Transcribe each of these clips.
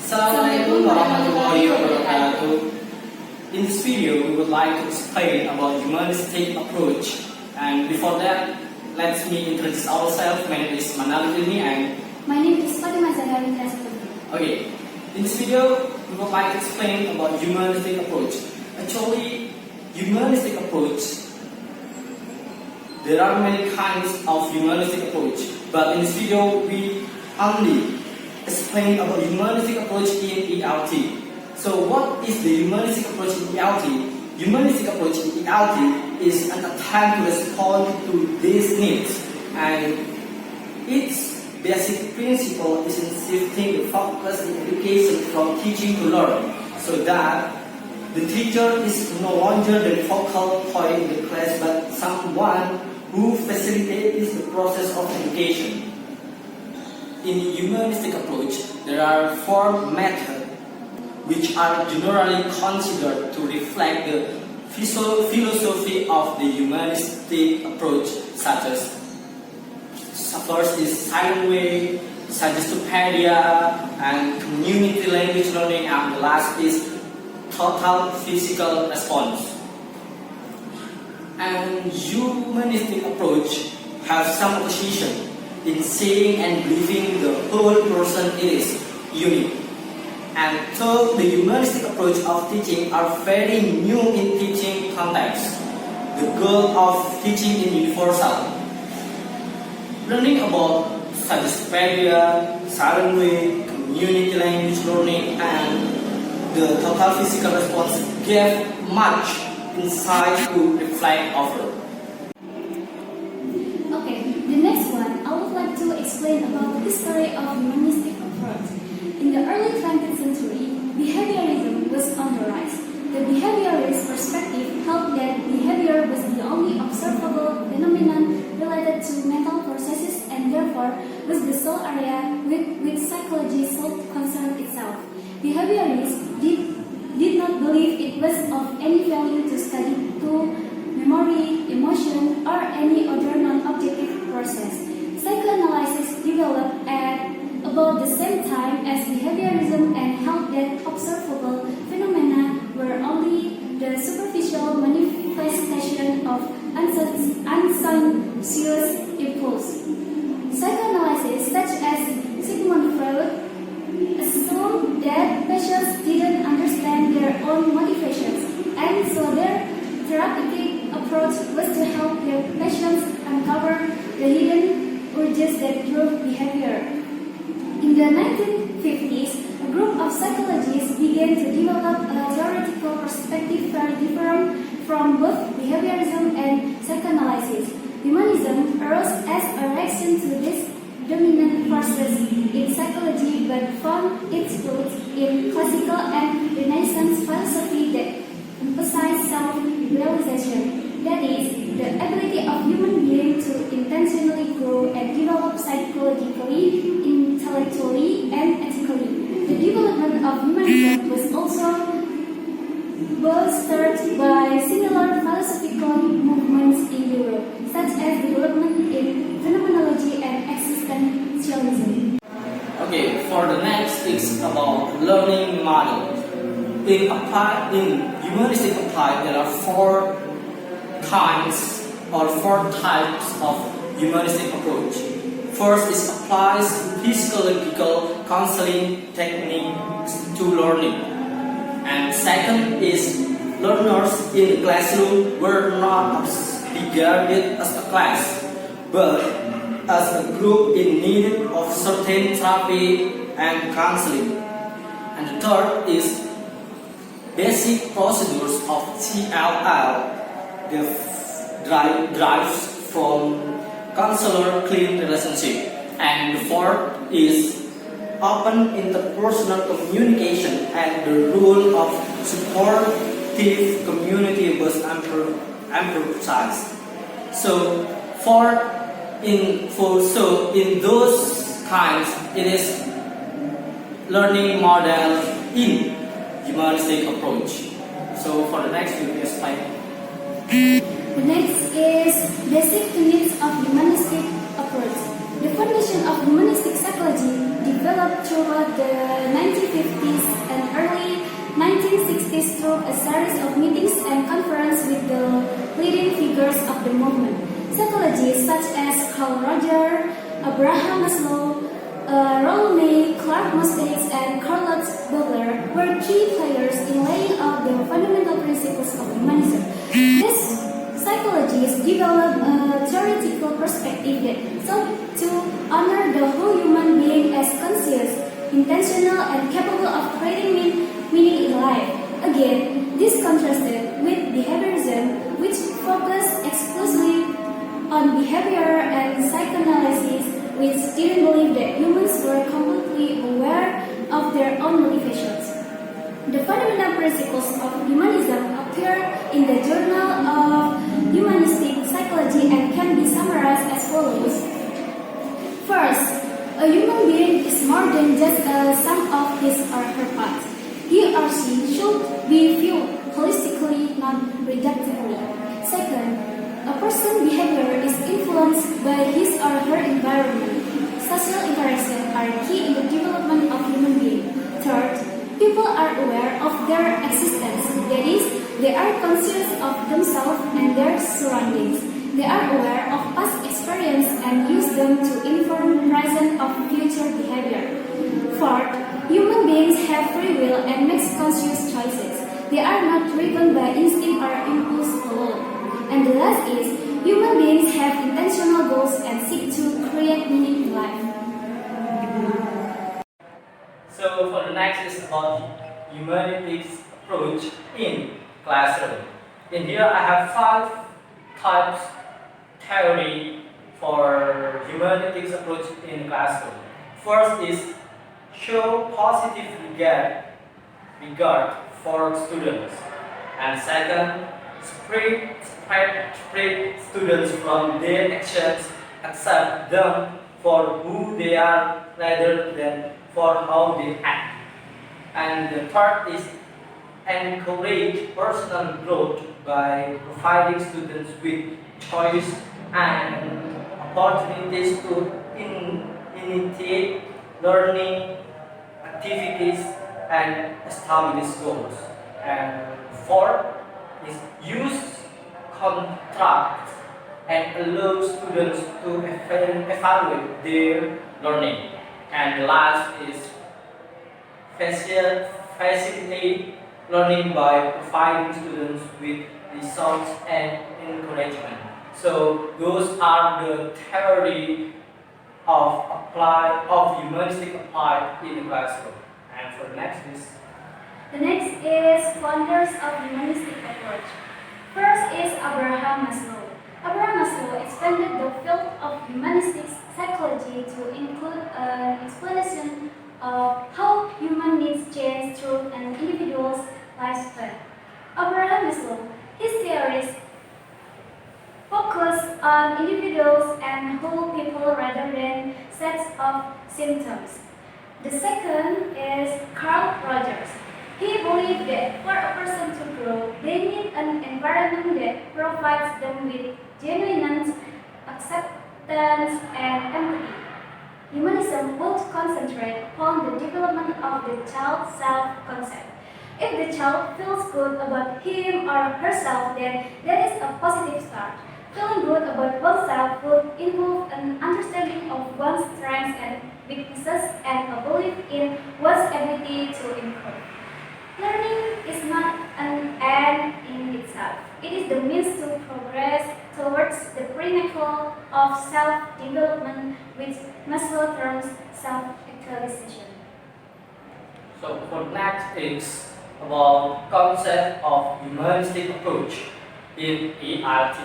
Assalamualaikum warahmatullahi wabarakatuh. In this video, we would like to explain about humanistic approach. And before that, let me introduce ourselves. My name is Manalini and my name is Fatima Zahari. Okay, in this video, we would like to explain about humanistic approach. Actually, humanistic approach, there are many kinds of humanistic approach. But in this video, we only explain about humanistic approach in ELT. So what is the humanistic approach in ELT? Humanistic approach in ELT is an attempt to respond to these needs, and its basic principle is in shifting the focus in education from teaching to learning, so that the teacher is no longer the focal point in the class but someone who facilitates the process of education. In humanistic approach, there are 4 methods which are generally considered to reflect the philosophy of the humanistic approach, such as first is silent way, suggestopedia, and community language learning, and the last is total physical response. And humanistic approach has some opposition in seeing and believing the whole person is unique. And so the humanistic approach of teaching are very new in teaching context. The goal of teaching is universal. Learning about suggestopedia, silent way, community language learning, and the total physical response gave much insight to reflect over. Okay, the next one, I would like to explain about the history of humanistic approach. In the early 20th century, behaviorism was on the rise. The behaviorist perspective held that behavior was the only observable phenomenon related to mental processes and therefore was the sole area with which psychology should concern itself. Behaviorists did not believe it was of any value to study through memory, emotion, or any other non-objective process. Psychoanalysis developed at about the same time as behaviorism and held that observable phenomena were only the superficial manifestation of unconscious impulse. Psychoanalysis, such as Sigmund Freud, assumed that patients didn't understand their own motivations, and so their therapeutic approach was to help their patients uncover the hidden urges that drove behavior. In the 1950s, a group of psychologists began to develop a theoretical perspective very different from both behaviorism and psychoanalysis. Humanism arose as a reaction to these dominant forces in psychology but found its roots in classical and Renaissance philosophy that emphasized self-realization, that is, the ability of human beings to intentionally grow and develop psychologically, intellectually, and ethically. The development of humanism was also bolstered by similar philosophical movements in Europe, such as development in phenomenology and existentialism. Okay, for the next is about learning model. In humanistic applied, there are 4 kinds or 4 types of humanistic approach. First is applies psychological counseling techniques to learning. And second is learners in the classroom were not regarded as a class, but as a group in need of certain therapy and counseling. And the third is basic procedures of TLL derives from counselor-client relationship. And the fourth is open interpersonal communication, and the role of supportive community was emphasized. So in those kinds, it is learning model in humanistic approach. So for the next, you can explain. The next is basic units of humanistic approach. The foundation of humanistic psychology developed developed throughout the 1950s and early 1960s through a series of meetings and conferences with the leading figures of the movement. Psychologists such as Carl Rogers, Abraham Maslow, Rolme, Clark Moskowitz, and Carlos Bogler were key players in laying out the fundamental principles of humanism. These psychologists developed a theoretical perspective that sought to honor the whole human being as conscious, intentional, and capable of creating meaning in life. Again, this contrasted with behaviorism, which focused exclusively on behavior and psychoanalysis, which didn't believe that humans were completely aware of their own motivations. The fundamental principles of humanism appear in the Journal of Humanistic Psychology and can be summarized as follows. First, a human being is more than just a sum of his or her parts. He or she should be viewed holistically, not reductively. Second, a person's behavior is influenced by his or her environment. Social interactions are key in the development of human beings. Third, people are aware of their existence. That is, they are conscious of themselves and their surroundings. They are aware of past experience and use them to inform present or future behavior. Fourth, human beings have free will and make conscious choices. They are not driven by instinct or impulse alone. And the last is, human beings have intentional goals and seek to create meaning in life. So for the next is about humanities approach in classroom. In here I have 5 types theory for humanities approach in classroom. First is show positive regard for students, and second, spread students from their actions, accept them for who they are rather than for how they act. And the third is encourage personal growth by providing students with choice and opportunities to initiate learning activities and establish goals. And fourth is use contracts and allow students to evaluate their learning. And last is facilitate learning by providing students with results and encouragement. So those are the theory of humanistic applied in the classroom. And for the next is The next is founders of Humanistic Approach. First is Abraham Maslow. Abraham Maslow expanded the field of humanistic psychology to include an explanation of how human needs change through an individual's lifespan. Abraham Maslow, his theories focus on individuals and whole people rather than sets of symptoms. The second is Carl Rogers. He believed that for a person to grow, they need an environment that provides them with genuine acceptance and empathy. Humanism would concentrate upon the development of the child's self-concept. If the child feels good about him or herself, then that is a positive start. Feeling good about oneself would involve an understanding of one's strengths and weaknesses and a belief in one's ability to improve. Learning is not an end in itself. It is the means to progress towards the pinnacle of self-development, which Maslow terms self-actualization. so for next is about concept of humanistic approach in ELT.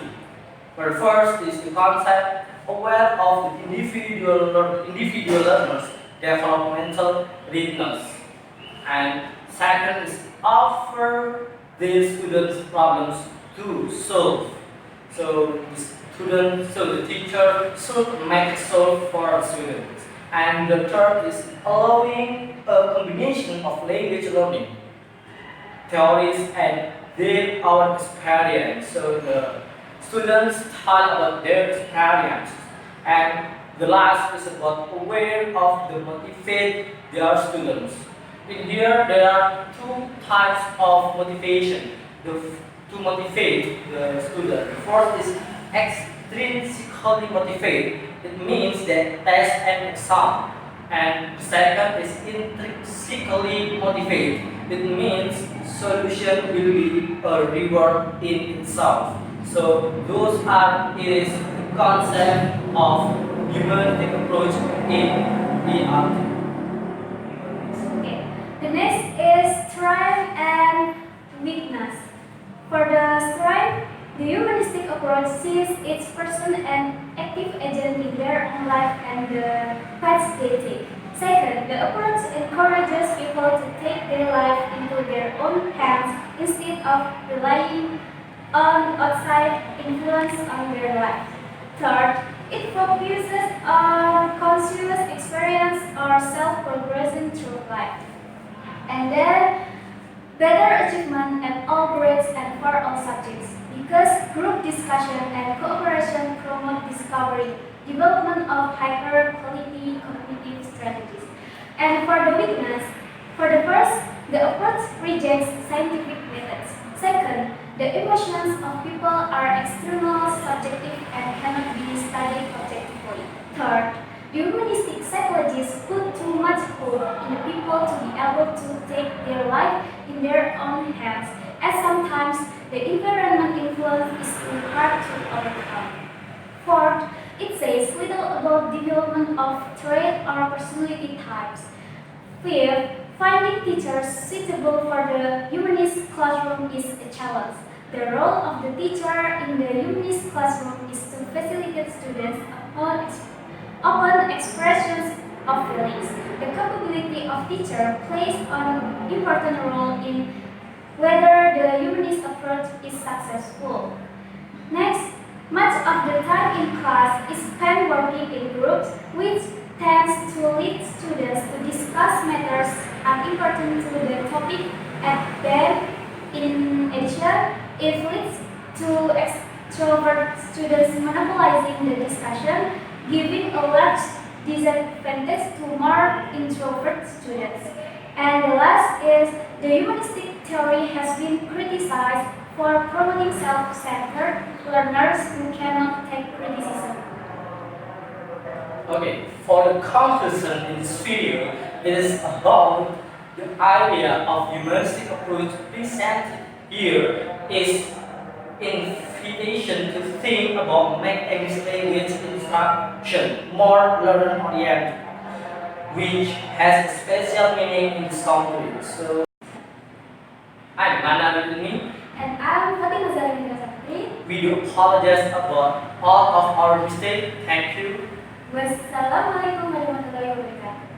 Where first is the concept aware of the individual learner's developmental readiness, and second is offer their students problems to solve. So the teacher should make it solve for the students. And the third is allowing a combination of language learning, theories, and their own experience. So the students talk about their experience, and The last is about aware of the motivate their students. In here, there are two types of motivation to motivate the student. First is extrinsically motivate. It means that test and exam. And second is intrinsically motivate. It means solution will be a reward in itself. So those are is the concept of humanistic approach in ELT. Okay. The next is strength and weakness. For the strength, the humanistic approach sees each person an active agent in their own life and the paths they take. Second, the approach encourages people to take their life into their own hands instead of relying on outside influence on their life. Third, it focuses on conscious experience or self-progression through life. And then, better achievement at all grades and for all subjects, because group discussion and cooperation promote discovery, development of higher quality cognitive strategies. And for the weakness, for the first, the approach rejects scientific methods. Second, the emotions of people are external, subjective, and cannot be studied objectively. Third, the humanistic psychologists put too much hope in the people to be able to take their life in their own hands, as sometimes the environment influence is too hard to overcome. Fourth, it says little about development of trait or personality types. Fifth, finding teachers suitable for the humanist classroom is a challenge. The role of the teacher in the humanist classroom is to facilitate students open expressions of feelings. The capability of teacher plays an important role in whether the humanist approach is successful. Next, much of the time in class is spent working in groups, which tends to lead students to discuss matters unimportant to the topic, and then, in addition, it leads to extrovert students monopolizing the discussion, giving a large disadvantage to more introvert students. And the last is the humanistic theory has been criticized for promoting self-centered learners who cannot take criticism. Okay, for the conclusion in this video, it is about the idea of humanistic approach presented here is invitation to think about make English language instruction more learner-oriented, which has a special meaning in this country. So, I'm Mana Ridley. And I'm Fatima Zahra. We do apologize about all of our mistakes. Thank you. Wassalamualaikum warahmatullahi wabarakatuh.